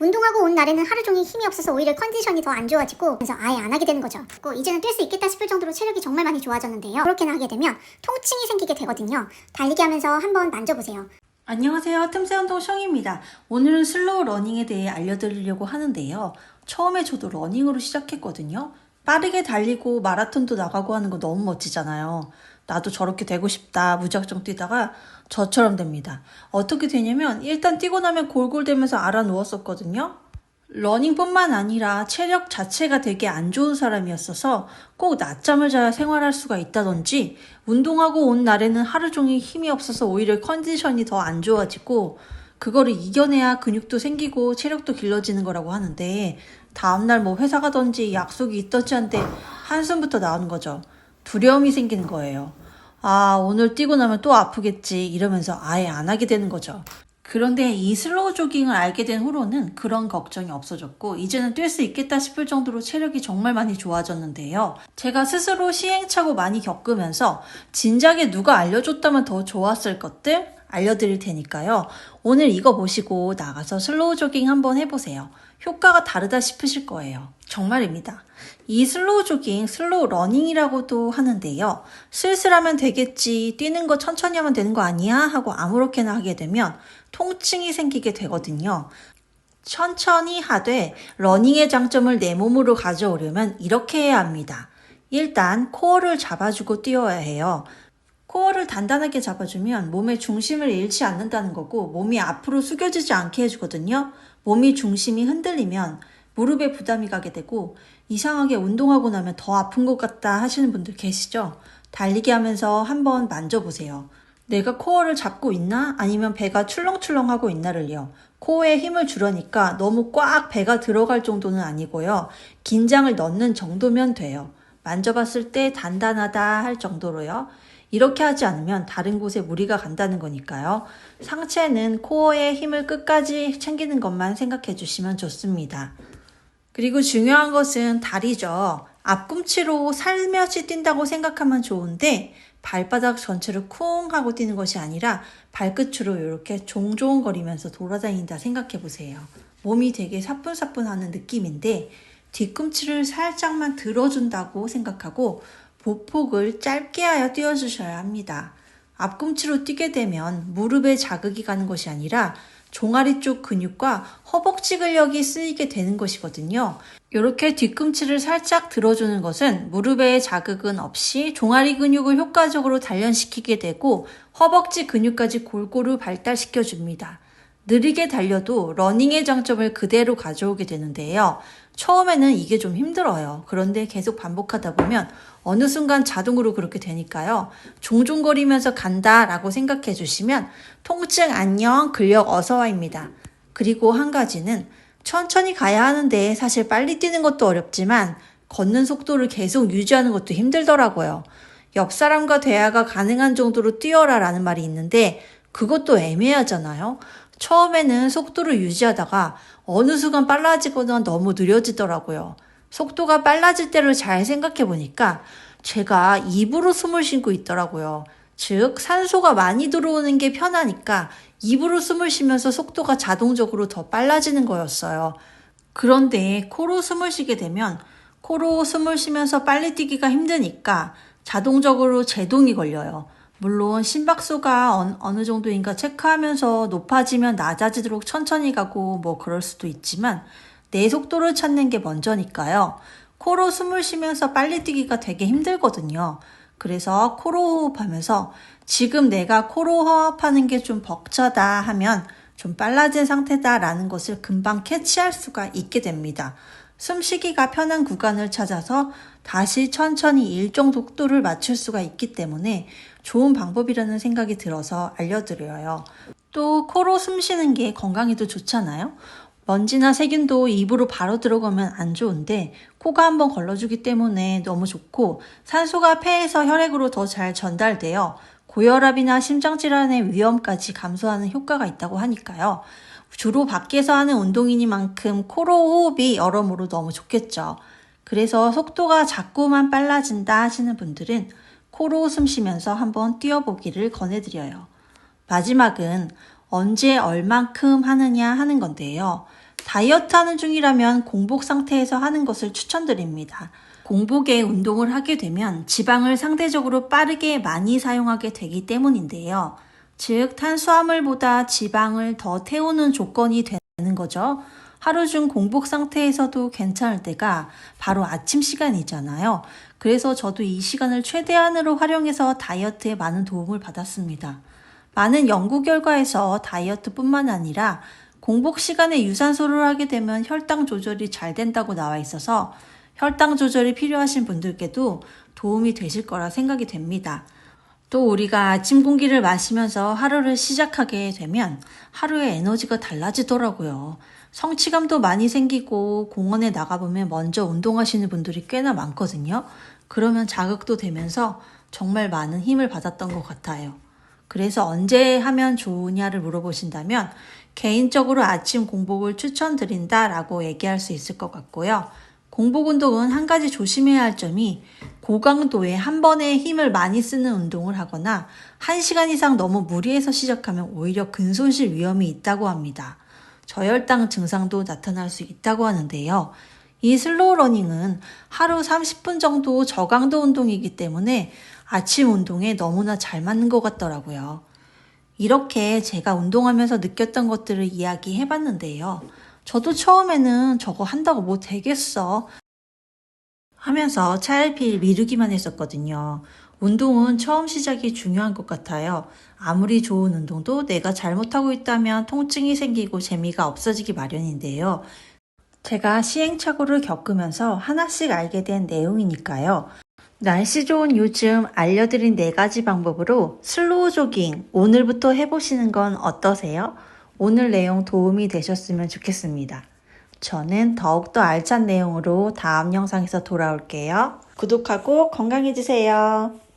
운동하고 온 날에는 하루 종일 힘이 없어서 오히려 컨디션이 더 안 좋아지고 그래서 아예 안 하게 되는 거죠. 이제는 뛸 수 있겠다 싶을 정도로 체력이 정말 많이 좋아졌는데요. 그렇게나 하게 되면 통증이 생기게 되거든요. 달리기 하면서 한번 만져보세요. 안녕하세요. 틈새운동 숑입니다. 오늘은 슬로우 러닝에 대해 알려드리려고 하는데요. 처음에 저도 러닝으로 시작했거든요. 빠르게 달리고 마라톤도 나가고 하는 거 너무 멋지잖아요. 나도 저렇게 되고 싶다 무작정 뛰다가 저처럼 됩니다. 어떻게 되냐면 일단 뛰고 나면 골골대면서 알아 누웠었거든요. 러닝뿐만 아니라 체력 자체가 되게 안 좋은 사람이었어서 꼭 낮잠을 자야 생활할 수가 있다든지 운동하고 온 날에는 하루 종일 힘이 없어서 오히려 컨디션이 더 안 좋아지고 그거를 이겨내야 근육도 생기고 체력도 길러지는 거라고 하는데 다음날 뭐 회사 가든지 약속이 있던지 한데 한숨부터 나오는 거죠. 두려움이 생기는 거예요. 아, 오늘 뛰고 나면 또 아프겠지 이러면서 아예 안 하게 되는 거죠. 그런데 이 슬로우 조깅을 알게 된 후로는 그런 걱정이 없어졌고 이제는 뛸 수 있겠다 싶을 정도로 체력이 정말 많이 좋아졌는데요. 제가 스스로 시행착오 많이 겪으면서 진작에 누가 알려줬다면 더 좋았을 것들 알려드릴 테니까요. 오늘 이거 보시고 나가서 슬로우 조깅 한번 해보세요. 효과가 다르다 싶으실 거예요. 정말입니다. 이 슬로우 조깅, 슬로우 러닝이라고도 하는데요. 슬슬하면 되겠지, 뛰는 거 천천히 하면 되는 거 아니야? 하고 아무렇게나 하게 되면 통증이 생기게 되거든요. 천천히 하되 러닝의 장점을 내 몸으로 가져오려면 이렇게 해야 합니다. 일단 코어를 잡아주고 뛰어야 해요. 코어를 단단하게 잡아주면 몸의 중심을 잃지 않는다는 거고 몸이 앞으로 숙여지지 않게 해주거든요. 몸이 중심이 흔들리면 무릎에 부담이 가게 되고 이상하게 운동하고 나면 더 아픈 것 같다 하시는 분들 계시죠? 달리기 하면서 한번 만져보세요. 내가 코어를 잡고 있나? 아니면 배가 출렁출렁하고 있나를요. 코어에 힘을 주려니까 너무 꽉 배가 들어갈 정도는 아니고요. 긴장을 넣는 정도면 돼요. 만져봤을 때 단단하다 할 정도로요. 이렇게 하지 않으면 다른 곳에 무리가 간다는 거니까요. 상체는 코어의 힘을 끝까지 챙기는 것만 생각해 주시면 좋습니다. 그리고 중요한 것은 다리죠. 앞꿈치로 살며시 뛴다고 생각하면 좋은데 발바닥 전체를 쿵 하고 뛰는 것이 아니라 발끝으로 이렇게 종종거리면서 돌아다닌다 생각해 보세요. 몸이 되게 사뿐사뿐하는 느낌인데 뒤꿈치를 살짝만 들어준다고 생각하고 보폭을 짧게 하여 뛰어주셔야 합니다. 앞꿈치로 뛰게 되면 무릎에 자극이 가는 것이 아니라 종아리 쪽 근육과 허벅지 근력이 쓰이게 되는 것이거든요. 이렇게 뒤꿈치를 살짝 들어주는 것은 무릎에 자극은 없이 종아리 근육을 효과적으로 단련시키게 되고 허벅지 근육까지 골고루 발달시켜 줍니다. 느리게 달려도 러닝의 장점을 그대로 가져오게 되는데요. 처음에는 이게 좀 힘들어요. 그런데 계속 반복하다 보면 어느 순간 자동으로 그렇게 되니까요. 종종거리면서 간다라고 생각해 주시면 통증 안녕, 근력 어서와입니다. 그리고 한 가지는 천천히 가야 하는데 사실 빨리 뛰는 것도 어렵지만 걷는 속도를 계속 유지하는 것도 힘들더라고요. 옆 사람과 대화가 가능한 정도로 뛰어라 라는 말이 있는데 그것도 애매하잖아요. 처음에는 속도를 유지하다가 어느 순간 빨라지거나 너무 느려지더라고요. 속도가 빨라질 때를 잘 생각해 보니까 제가 입으로 숨을 쉬고 있더라고요. 즉 산소가 많이 들어오는 게 편하니까 입으로 숨을 쉬면서 속도가 자동적으로 더 빨라지는 거였어요. 그런데 코로 숨을 쉬게 되면 코로 숨을 쉬면서 빨리 뛰기가 힘드니까 자동적으로 제동이 걸려요. 물론 심박수가 어느 정도인가 체크하면서 높아지면 낮아지도록 천천히 가고 뭐 그럴 수도 있지만 내 속도를 찾는 게 먼저니까요. 코로 숨을 쉬면서 빨리 뛰기가 되게 힘들거든요. 그래서 코로 호흡하면서 지금 내가 코로 호흡하는 게 좀 벅차다 하면 좀 빨라진 상태다라는 것을 금방 캐치할 수가 있게 됩니다. 숨쉬기가 편한 구간을 찾아서 다시 천천히 일정 속도를 맞출 수가 있기 때문에 좋은 방법이라는 생각이 들어서 알려드려요. 또 코로 숨 쉬는 게 건강에도 좋잖아요. 먼지나 세균도 입으로 바로 들어가면 안 좋은데 코가 한번 걸러주기 때문에 너무 좋고 산소가 폐에서 혈액으로 더 잘 전달되어 고혈압이나 심장질환의 위험까지 감소하는 효과가 있다고 하니까요. 주로 밖에서 하는 운동이니만큼 코로 호흡이 여러모로 너무 좋겠죠. 그래서 속도가 자꾸만 빨라진다 하시는 분들은 코로 숨 쉬면서 한번 뛰어보기를 권해드려요. 마지막은 언제 얼만큼 하느냐 하는 건데요. 다이어트 하는 중이라면 공복 상태에서 하는 것을 추천드립니다. 공복에 운동을 하게 되면 지방을 상대적으로 빠르게 많이 사용하게 되기 때문인데요. 즉, 탄수화물보다 지방을 더 태우는 조건이 되는 거죠. 하루 중 공복 상태에서도 괜찮을 때가 바로 아침 시간이잖아요. 그래서 저도 이 시간을 최대한으로 활용해서 다이어트에 많은 도움을 받았습니다. 많은 연구 결과에서 다이어트뿐만 아니라 공복 시간에 유산소를 하게 되면 혈당 조절이 잘 된다고 나와 있어서 혈당 조절이 필요하신 분들께도 도움이 되실 거라 생각이 됩니다. 또 우리가 아침 공기를 마시면서 하루를 시작하게 되면 하루의 에너지가 달라지더라고요. 성취감도 많이 생기고 공원에 나가보면 먼저 운동하시는 분들이 꽤나 많거든요. 그러면 자극도 되면서 정말 많은 힘을 받았던 것 같아요. 그래서 언제 하면 좋으냐를 물어보신다면 개인적으로 아침 공복을 추천드린다라고 얘기할 수 있을 것 같고요. 공복 운동은 한 가지 조심해야 할 점이 고강도의 한 번에 힘을 많이 쓰는 운동을 하거나 1시간 이상 너무 무리해서 시작하면 오히려 근손실 위험이 있다고 합니다. 저혈당 증상도 나타날 수 있다고 하는데요. 이 슬로우 러닝은 하루 30분 정도 저강도 운동이기 때문에 아침 운동에 너무나 잘 맞는 것 같더라고요. 이렇게 제가 운동하면서 느꼈던 것들을 이야기해 봤는데요. 저도 처음에는 저거 한다고 뭐 되겠어 하면서 차일피일 미루기만 했었거든요. 운동은 처음 시작이 중요한 것 같아요. 아무리 좋은 운동도 내가 잘못하고 있다면 통증이 생기고 재미가 없어지기 마련인데요. 제가 시행착오를 겪으면서 하나씩 알게 된 내용이니까요. 날씨 좋은 요즘 알려드린 4가지 방법으로 슬로우 조깅 오늘부터 해보시는 건 어떠세요? 오늘 내용 도움이 되셨으면 좋겠습니다. 저는 더욱더 알찬 내용으로 다음 영상에서 돌아올게요. 구독하고 건강해지세요.